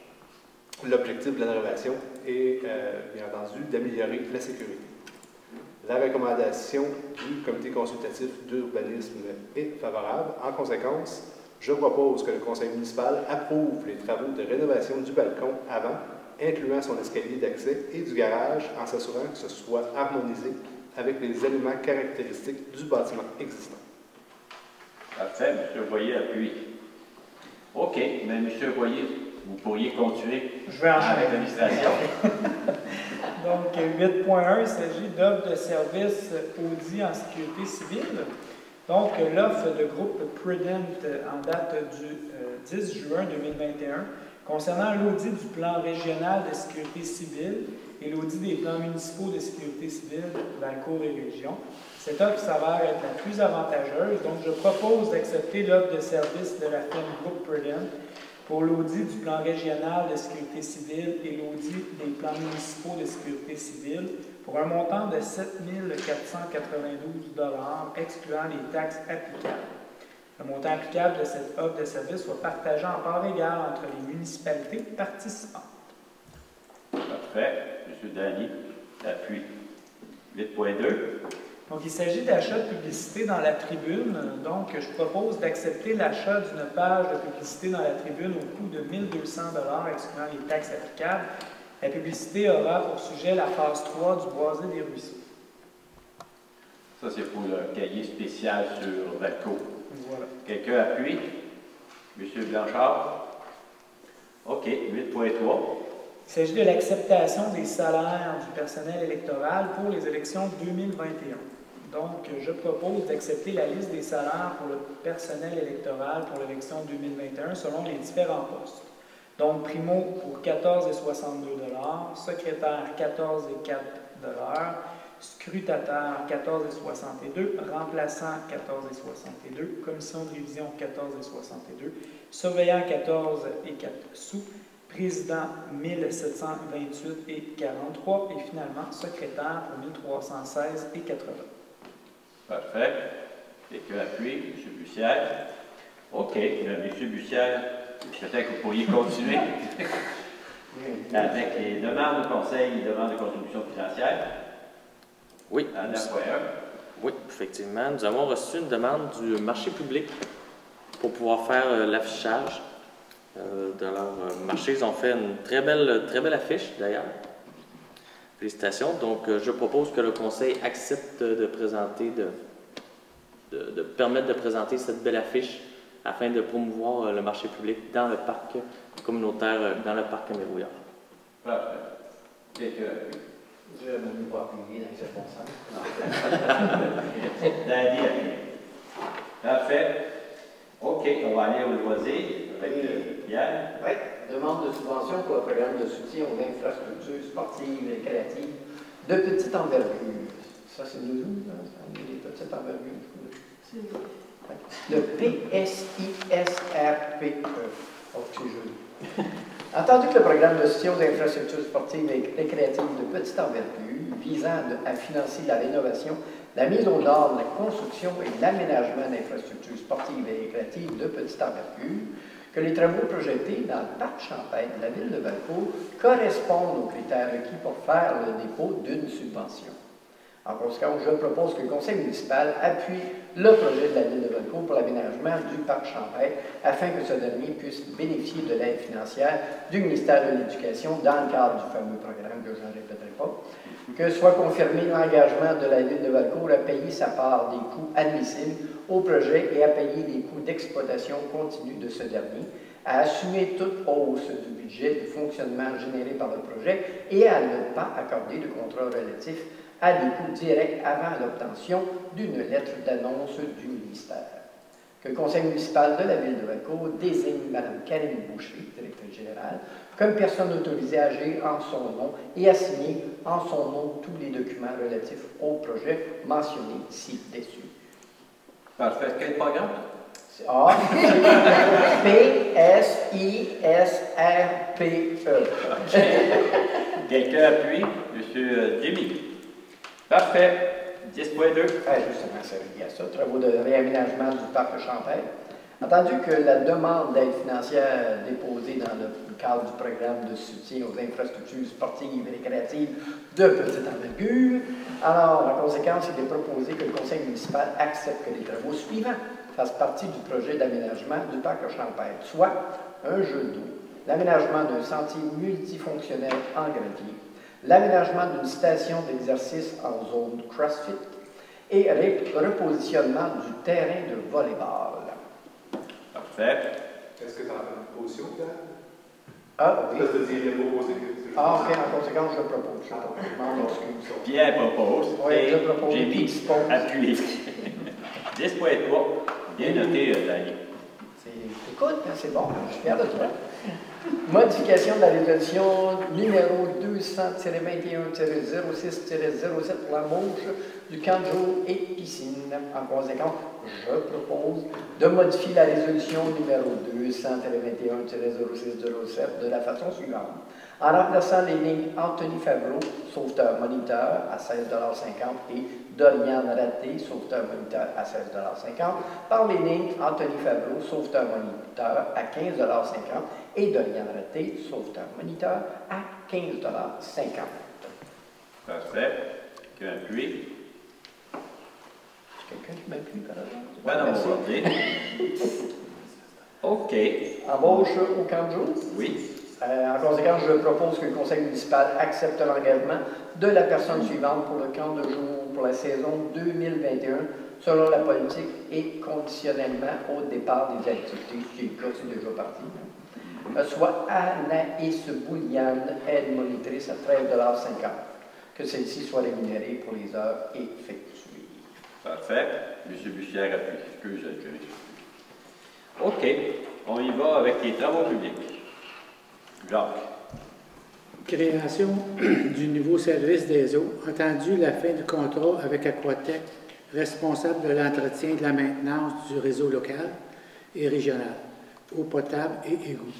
L'objectif de la rénovation est, bien entendu, d'améliorer la sécurité. La recommandation du comité consultatif d'urbanisme est favorable. En conséquence, je propose que le conseil municipal approuve les travaux de rénovation du balcon avant, incluant son escalier d'accès et du garage, en s'assurant que ce soit harmonisé avec les éléments caractéristiques du bâtiment existant. Parfait. M. Boyer appuie. OK. Mais M. Boyer, vous pourriez continuer avec l'administration. Donc, 8.1, il s'agit d'offres de services audit en sécurité civile. Donc, l'offre de groupe Prudent en date du 10 juin 2021 concernant l'audit du plan régional de sécurité civile et l'audit des plans municipaux de sécurité civile Valcourt et Région. Cette offre s'avère être la plus avantageuse, donc je propose d'accepter l'offre de service de la firme Groupe Prudent pour l'audit du plan régional de sécurité civile et l'audit des plans municipaux de sécurité civile pour un montant de 7 492 $, excluant les taxes applicables. Le montant applicable de cette offre de service soit partagé en part égale entre les municipalités participantes. Parfait. M. Dany, appuie. 8.2. Donc, il s'agit d'achat de publicité dans la tribune. Donc, je propose d'accepter l'achat d'une page de publicité dans la tribune au coût de 1 200 $, excluant les taxes applicables. La publicité aura pour sujet la phase 3 du Boisé des Ruisseaux. Ça, c'est pour le cahier spécial sur Valcourt. Voilà. Quelqu'un appuie? M. Blanchard? OK. 8.3. Il s'agit de l'acceptation des salaires du personnel électoral pour les élections 2021. Donc, je propose d'accepter la liste des salaires pour le personnel électoral pour l'élection 2021 selon les différents postes. Donc, primo pour 14,62 $, secrétaire 14,04 $, scrutateur 14,62 $, remplaçant 14,62 $, commission de révision 14,62 $, surveillant 14,04 sous, président 1728,43 $, et finalement secrétaire pour 1316,80 $. Parfait. Quelqu'un appuie, M. Bussière. OK, M. Bussière, peut-être que vous pourriez continuer avec les demandes au conseil, les demandes de contribution financière. Oui. À 9.1. Oui, effectivement. Nous avons reçu une demande du marché public pour pouvoir faire l'affichage de leur marché. Ils ont fait une très belle affiche, d'ailleurs. Félicitations. Donc, je propose que le conseil accepte de présenter, de permettre de présenter cette belle affiche afin de promouvoir le marché public dans le parc communautaire, dans le parc Amérouillard. Parfait. Quelqu'un appuie. Je ne vais pas appuyer dans les circonstances. Danny appuie. Parfait. OK, on va aller au loisir avec Pierre. Oui, demande de subvention pour un programme de soutien aux infrastructures sportives et créatives de petite envergure. Ça, c'est nous, les petites envergures. C'est nous. Le PSISRPE. Oh, c'est joli. Entendu que le programme de soutien aux infrastructures sportives et récréatives de petite envergure visant à financer la rénovation, la mise aux normes, la construction et l'aménagement d'infrastructures sportives et récréatives de petite envergure, que les travaux projetés dans le parc champêtre de la ville de Valcourt correspondent aux critères requis pour faire le dépôt d'une subvention. En conséquence, je propose que le conseil municipal appuie le projet de la ville de Valcourt pour l'aménagement du parc champêtre afin que ce dernier puisse bénéficier de l'aide financière du ministère de l'Éducation dans le cadre du fameux programme que je ne répéterai pas, que soit confirmé l'engagement de la ville de Valcourt à payer sa part des coûts admissibles au projet et à payer les coûts d'exploitation continue de ce dernier, à assumer toute hausse du budget de fonctionnement généré par le projet et à ne pas accorder de contrat relatif à des coûts directs avant l'obtention d'une lettre d'annonce du ministère. Que le conseil municipal de la ville de Valcourt désigne Mme Karine Boucher, directrice générale, comme personne autorisée à agir en son nom et à signer en son nom tous les documents relatifs au projet mentionnés ci-dessus. Parfait. Quel programme? Ah, PSISRPE. Quelqu'un appuie? M. Jimmy. Parfait. 10.2. Justement, ça relié à ça. Travaux de réaménagement du parc champêtre. Entendu que la demande d'aide financière déposée dans le cadre du programme de soutien aux infrastructures sportives et récréatives de petite envergure, alors, en conséquence, il est proposé que le conseil municipal accepte que les travaux suivants fassent partie du projet d'aménagement du parc champêtre, soit un jeu d'eau, l'aménagement d'un sentier multifonctionnel en gravier, l'aménagement d'une station d'exercice en zone CrossFit et repositionnement du terrain de volleyball. Parfait. Est-ce que tu as une position, Pierre? Ah, oui. Ça te dit les proposés. Ah, OK, en conséquence, je propose. Je m'en excuse. Pierre propose. Oui, et je propose. J'ai mis appuyé. 10.3. Bien noté, Dani. Écoute, c'est bon, je suis fier de toi. Modification de la résolution numéro 200-21-06-07 pour l'embauche du camp de jour et piscine. En conséquence, je propose de modifier la résolution numéro 200-21-06-07 de la façon suivante. En remplaçant les lignes Anthony Favreau, sauveteur moniteur, à 16,50 $ et Dorian Raté, sauveteur moniteur, à 16,50 $ par les lignes Anthony Favreau, sauveteur moniteur, à 15,50 $ et Dorian Raté, sauveteur moniteur, à 15,50 $. Parfait. Quelqu'un appuie? Quelqu'un qui m'appuie par hasard? Ben non, Merci. OK. Embauche au camp de jour? Oui. En conséquence, je propose que le conseil municipal accepte l'engagement de la personne suivante pour le camp de jour pour la saison 2021 selon la politique et conditionnellement au départ des activités, ce qui est le cas, c'est déjà parti. Soit Anaïs Boulian, aide monitrice à 13,50 $. Que celle-ci soit rémunérée pour les heures effectuées. Parfait. M. Bussière appuie. Excusez, Jimmy. OK. On y va avec les travaux publics. Jacques. Création du nouveau service des eaux. Entendu la fin du contrat avec Aquatec, responsable de l'entretien et de la maintenance du réseau local et régional, eau potable et égouts.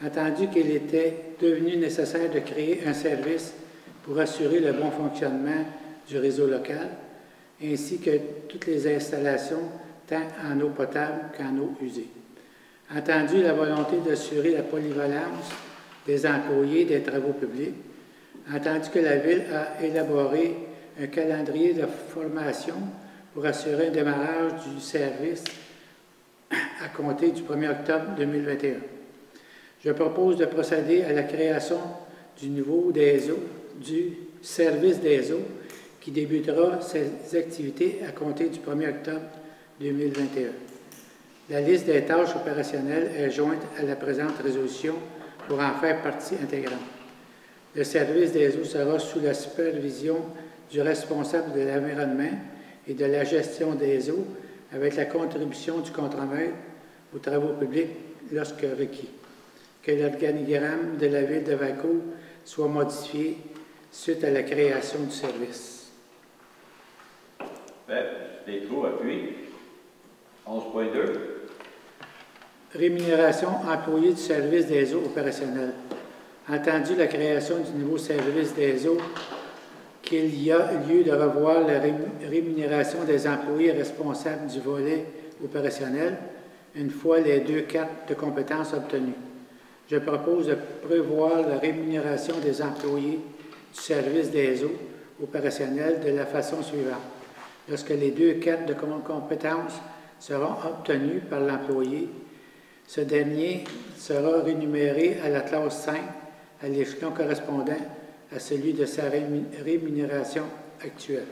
Entendu qu'il était devenu nécessaire de créer un service pour assurer le bon fonctionnement du réseau local, ainsi que toutes les installations, tant en eau potable qu'en eau usée. Entendu la volonté d'assurer la polyvalence des employés des travaux publics, entendu que la Ville a élaboré un calendrier de formation pour assurer un démarrage du service à compter du 1er octobre 2021. Je propose de procéder à la création du du service des eaux qui débutera ses activités à compter du 1er octobre 2021. La liste des tâches opérationnelles est jointe à la présente résolution pour en faire partie intégrante. Le service des eaux sera sous la supervision du responsable de l'environnement et de la gestion des eaux avec la contribution du contremaître aux travaux publics lorsque requis. Que l'organigramme de la Ville de Valcourt soit modifié suite à la création du service. Les trous appuient. 11.2. Rémunération employés du service des eaux opérationnelles. Entendu la création du nouveau service des eaux, qu'il y a lieu de revoir la rémunération des employés responsables du volet opérationnel une fois les 2 cartes de compétences obtenues. Je propose de prévoir la rémunération des employés du service des eaux opérationnelles de la façon suivante. Lorsque les 2 cartes de compétences seront obtenues par l'employé, ce dernier sera rémunéré à la classe 5 à l'échelon correspondant à celui de sa rémunération actuelle.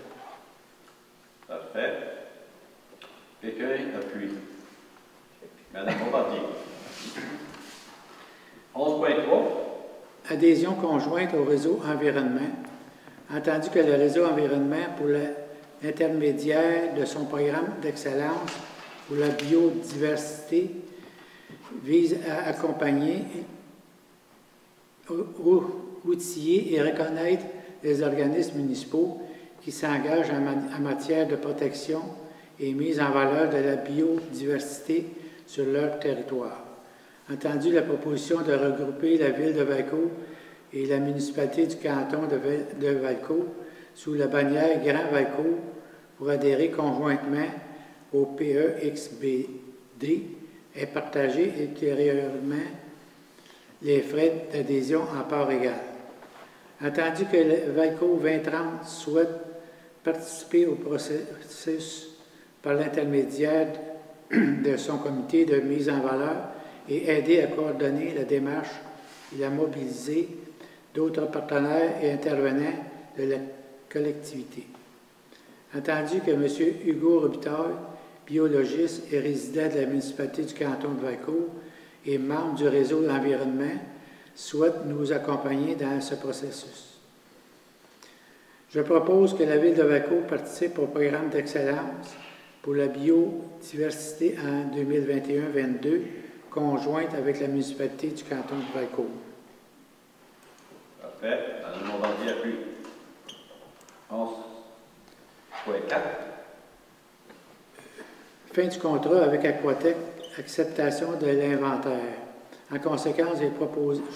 Parfait. Quelqu'un appuie. Madame Bombardier. 11.3. Adhésion conjointe au réseau environnement. Entendu que le réseau environnement, pour l'intermédiaire de son programme d'excellence pour la biodiversité, vise à accompagner, outiller et reconnaître les organismes municipaux qui s'engagent en matière de protection et mise en valeur de la biodiversité sur leur territoire. Entendu la proposition de regrouper la Ville de Valcourt et la municipalité du canton de Valcourt sous la bannière Grand Valcourt pour adhérer conjointement au PEXBD et partager ultérieurement les frais d'adhésion en part égale. Entendu que le Valcourt 2030 souhaite participer au processus par l'intermédiaire de son comité de mise en valeur et aider à coordonner la démarche et à mobiliser d'autres partenaires et intervenants de la collectivité. Entendu que M. Hugo Robitaille, biologiste et résident de la municipalité du canton de Valcourt et membre du réseau de l'environnement, souhaite nous accompagner dans ce processus. Je propose que la Ville de Valcourt participe au programme d'excellence pour la biodiversité en 2021-22, conjointe avec la municipalité du canton de Valcourt. Parfait. Madame Bombardier appuie. 11.4. Fin du contrat avec Aquatec, acceptation de l'inventaire. En conséquence, je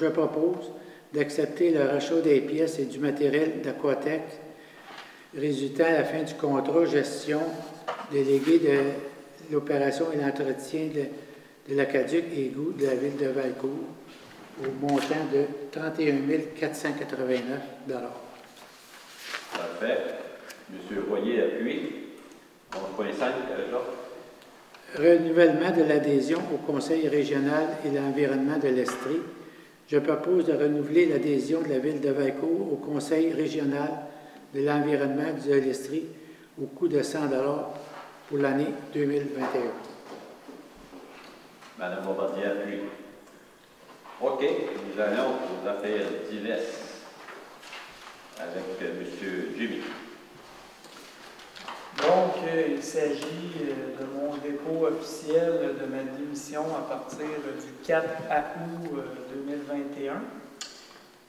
propose d'accepter le rachat des pièces et du matériel d'Aquatec résultant à la fin du contrat gestion délégué de l'opération et l'entretien de l'aqueduc et égout de la Ville de Valcourt au montant de 31 489 $. Parfait. M. Royer appuie. 11.5, Renouvellement de l'adhésion au Conseil régional et l'environnement de l'Estrie. Je propose de renouveler l'adhésion de la Ville de Valcourt au Conseil régional de l'environnement de l'Estrie au coût de 100 $ pour l'année 2021. Madame Bombardier appuie. OK. Nous allons aux affaires diverses avec M. Jimmy. Donc, il s'agit de mon dépôt officiel de ma démission à partir du 4 août 2021.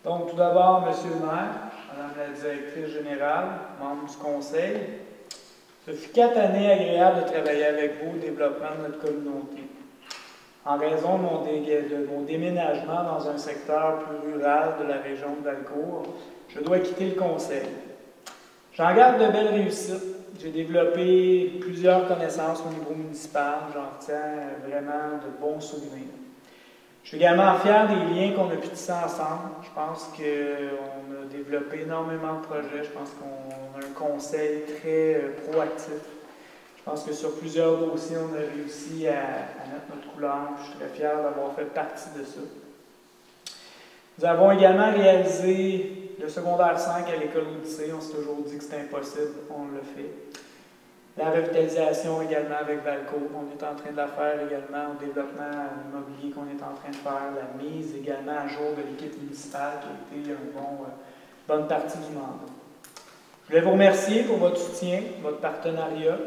Donc, tout d'abord, Monsieur le maire, Madame la directrice générale, membres du conseil, ce fut 4 années agréables de travailler avec vous au développement de notre communauté. En raison de mon déménagement dans un secteur plus rural de la région de Valcourt, je dois quitter le conseil. J'en garde de belles réussites. J'ai développé plusieurs connaissances au niveau municipal. J'en retiens vraiment de bons souvenirs. Je suis également fier des liens qu'on a pu tisser ensemble. Je pense qu'on a développé énormément de projets. Je pense qu'on a un conseil très proactif. Je pense que sur plusieurs dossiers, on a réussi à mettre notre couleur. Je suis très fier d'avoir fait partie de ça. Nous avons également réalisé le secondaire 5 à l'école Odyssée. On s'est toujours dit que c'était impossible. On l'a fait. La revitalisation également avec Valcourt. On est en train de la faire également au développement immobilier qu'on est en train de faire. La mise également à jour de l'équipe municipale qui a été une bonne partie du mandat. Je voulais vous remercier pour votre soutien, votre partenariat.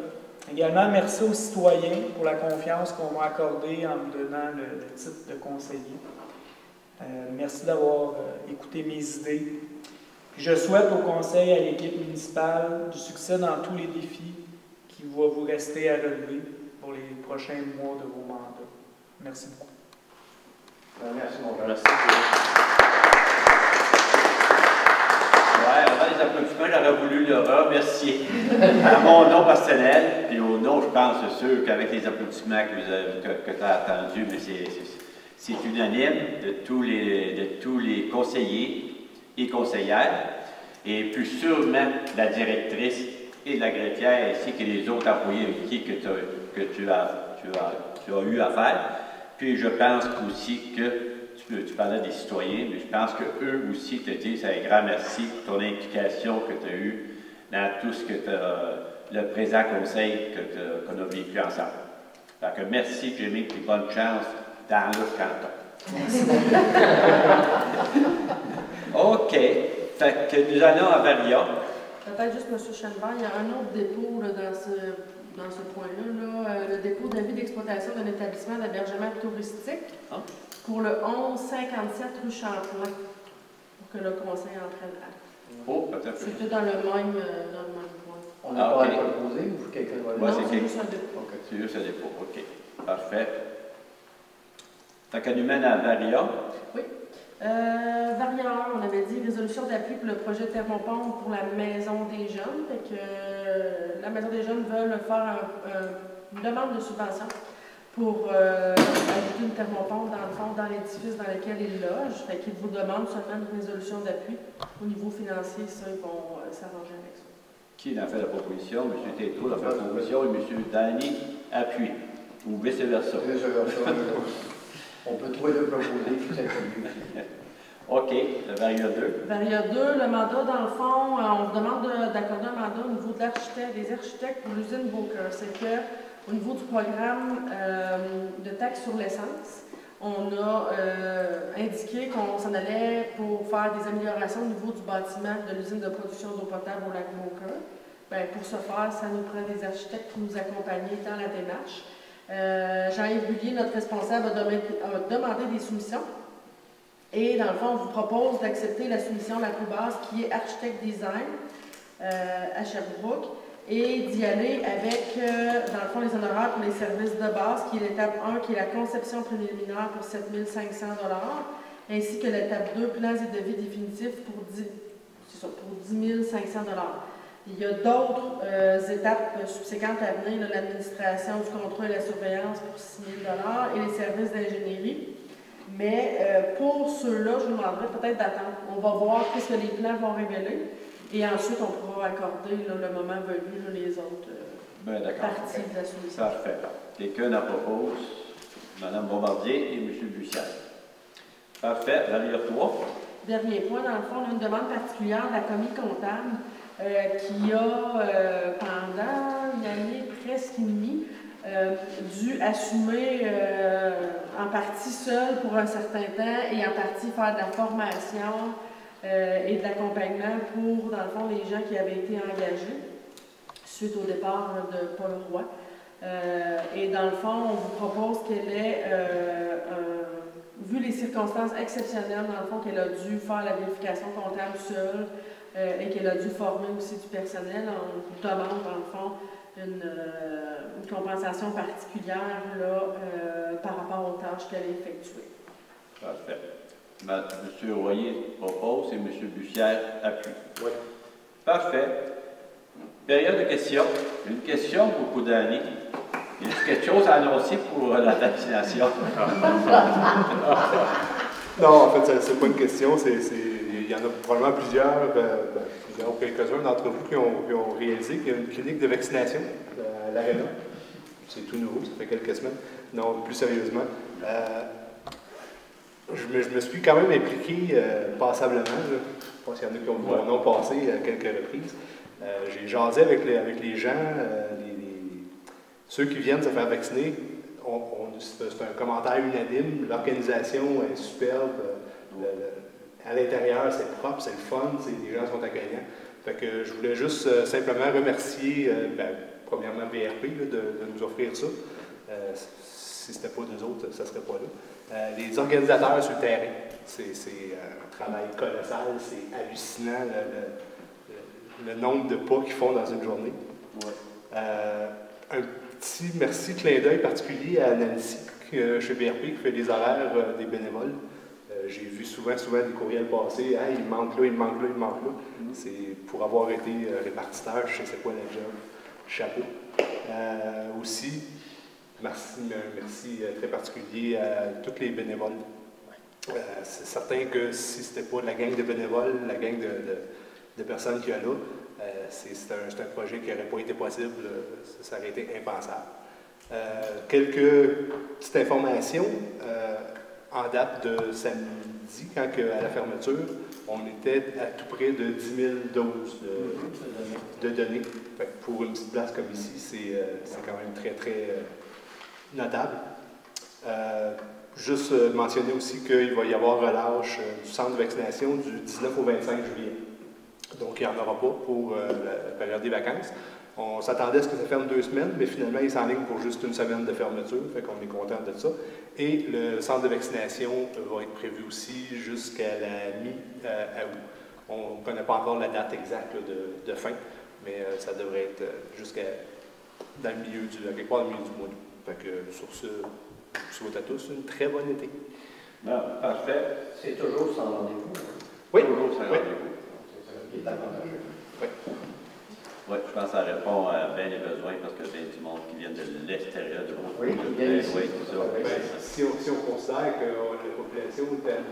Également, merci aux citoyens pour la confiance qu'on m'a accordée en me donnant le titre de conseiller. Merci d'avoir écouté mes idées. Puis je souhaite au conseil et à l'équipe municipale du succès dans tous les défis qui vont vous rester à relever pour les prochains mois de vos mandats. Merci beaucoup. Merci, mon frère. Merci. Avant les applaudissements, j'aurais voulu le remercier à mon nom personnel, puis au nom, je pense, sûr qu'avec les applaudissements que tu as attendus, mais c'est unanime de tous les conseillers et conseillères, et plus sûrement la directrice et la greffière, ainsi que les autres employés avec qui que tu as eu à faire. Puis je pense aussi que tu parlais des citoyens, mais je pense qu'eux aussi te disent un grand merci pour ton implication que tu as eue dans tout ce que le présent conseil qu'on a vécu ensemble. Donc merci Jimmy, et bonne chance dans le canton. Merci. OK. Fait que nous allons à Varia. Peut-être juste, M. Chenevert, il y a un autre dépôt là, dans ce point-là, le dépôt d'avis d'exploitation d'un établissement d'hébergement touristique pour le 1157 rue Champlain, pour que le conseil en prenne acte. Oh, peut-être. C'est tout dans le même point. On n'a pas à proposer ou quelqu'un va le faire? Non, c'est juste un dépôt. Okay. C'est juste un dépôt, OK. Parfait. Fait qu'elle nous mène à Varia. Oui. Varia 1, on avait dit résolution d'appui pour le projet Thermopompe pour la Maison des Jeunes. Fait que la Maison des Jeunes veulent faire une demande de subvention pour ajouter une thermopompe dans le fond dans l'édifice dans lequel ils logent. Fait qu'ils vous demandent seulement une résolution d'appui. Au niveau financier, ça, ils vont s'arranger avec ça. Qui a fait la proposition? M. Tétro a fait la proposition et M. Dany appuie. Ou vice-versa. On peut trouver le proposer, tout simplement. OK. Le Varia 2. Varia 2, le mandat, dans le fond, on vous demande d'accorder un mandat au niveau de des architectes pour l'usine Booker. C'est que au niveau du programme de taxe sur l'essence, on a indiqué qu'on s'en allait pour faire des améliorations au niveau du bâtiment de l'usine de production d'eau potable au lac Booker. Bien, pour ce faire, ça nous prend des architectes pour nous accompagner dans la démarche. Jean-Yves Bullier, notre responsable, a demandé des soumissions. Et dans le fond, on vous propose d'accepter la soumission la plus basse qui est architecte design à Sherbrooke et d'y aller avec, dans le fond, les honoraires pour les services de base, qui est l'étape 1, qui est la conception préliminaire pour 7 500 $, ainsi que l'étape 2, plans et devis définitifs pour 10 500 $. Il y a d'autres étapes subséquentes à venir, l'administration du contrôle et la surveillance pour 6 000 $ et les services d'ingénierie. Mais pour ceux-là, je vous demanderais peut-être d'attendre. On va voir ce que les plans vont révéler et ensuite on pourra accorder le moment venu les autres parties de la soumission. Parfait. Quelqu'un en propose? Mme Bombardier et M. Bussière. Parfait. Varia 3. Dernier point, dans le fond, on a une demande particulière de la commis comptable qui a, pendant une année presque et demie, dû assumer en partie seul pour un certain temps et en partie faire de la formation et de l'accompagnement pour, dans le fond, les gens qui avaient été engagés. suite au départ de Paul Roy. Et dans le fond, on vous propose qu'elle ait, vu les circonstances exceptionnelles, dans le fond, qu'elle a dû faire la vérification comptable seule et qu'elle a dû former aussi du personnel. On vous demande, dans le fond, une compensation particulière là, par rapport aux tâches qu'elle a effectuées. Parfait. M. Royer propose et M. Bussière appuie. Oui. Parfait. Période de questions. Une question pour Koudani. Y a quelque chose à annoncer pour la vaccination? Non, en fait, c'est pas une question. Il y en a probablement plusieurs, quelques-uns d'entre vous qui ont réalisé qu'il y a une clinique de vaccination à l'Arena. C'est tout nouveau, ça fait quelques semaines. Non, plus sérieusement. Je me suis quand même impliqué passablement. Je pense qu'il y en a qui ont vu mon nom passer à quelques reprises. J'ai jasé avec les gens, ceux qui viennent se faire vacciner. C'est un commentaire unanime. L'organisation est superbe. À l'intérieur, c'est propre, c'est le fun, les gens sont accueillants. Fait que je voulais juste simplement remercier, premièrement, VRP de nous offrir ça. Si ce n'était pas d'eux autres, ça ne serait pas là. Les organisateurs sur le terrain, c'est un travail colossal, c'est hallucinant le nombre de pas qu'ils font dans une journée. Ouais. Un petit merci, clin d'œil particulier à Nancy chez BRP qui fait les horaires des bénévoles. J'ai vu souvent des courriels passer. Hey, il manque là, il manque là, il manque là. C'est pour avoir été répartiteur, je sais c'est quoi la job. Chapeau. Aussi, merci très particulier à tous les bénévoles. C'est certain que si ce n'était pas la gang de bénévoles, la gang de personnes qu'il y a là, c'est un projet qui n'aurait pas été possible, ça aurait été impensable. Quelques petites informations. En date de samedi, quand à la fermeture, on était à tout près de 10 000 doses de données. Fait que pour une petite place comme ici, c'est quand même très, très notable. Juste mentionner aussi qu'il va y avoir relâche du centre de vaccination du 19 au 25 juillet. Donc, il n'y en aura pas pour la période des vacances. On s'attendait à ce que ça ferme 2 semaines, mais finalement, il s'enligne pour juste une semaine de fermeture, fait qu'on est content de ça. Et le centre de vaccination va être prévu aussi jusqu'à la mi-août. On ne connaît pas encore la date exacte de fin, mais ça devrait être jusqu'à dans le milieu quelque part dans le milieu du mois d'août. Fait que sur ce, je vous souhaite à tous une très bonne été. Non, parfait. C'est toujours sans rendez-vous. Oui, toujours sans rendez-vous. C'est ça qui est avantageux. Oui. Oui, je pense que ça répond à bien les besoins parce que bien du monde qui vient de l'extérieur de votre oui, oui, c'est ça. Si on considère que la population est à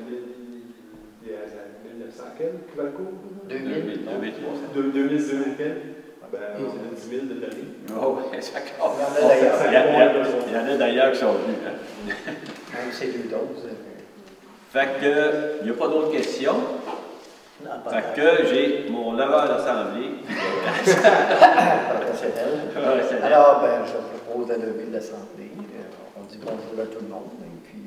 1900 quelques, Valcourt? 2000. 2000 quelques. Ben, on a 10 000 de données. Oh, oui, d'accord. Il y en a d'ailleurs qui sont venus. Même c'est 2 doses. Fait que, il n'y a pas d'autres questions. Fait que j'ai mon leveur d'assemblée. Professionnel. Alors, je propose de lever de l'assemblée. On dit bonjour à tout le monde. Et puis,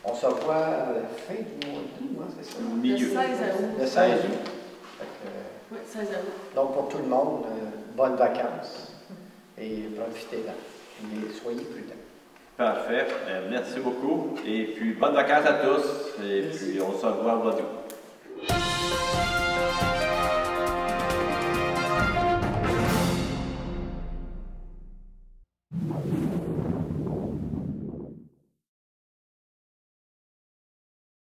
on se revoit à la fin du mois d'août, c'est ça? Le 16 août. Le 16 août. Oui, 16 août. Donc, pour tout le monde, bonnes vacances et profitez-en. Et soyez prudents. Parfait. Merci beaucoup. Et puis, bonnes vacances à tous. Et puis, on se revoit au mois d'août.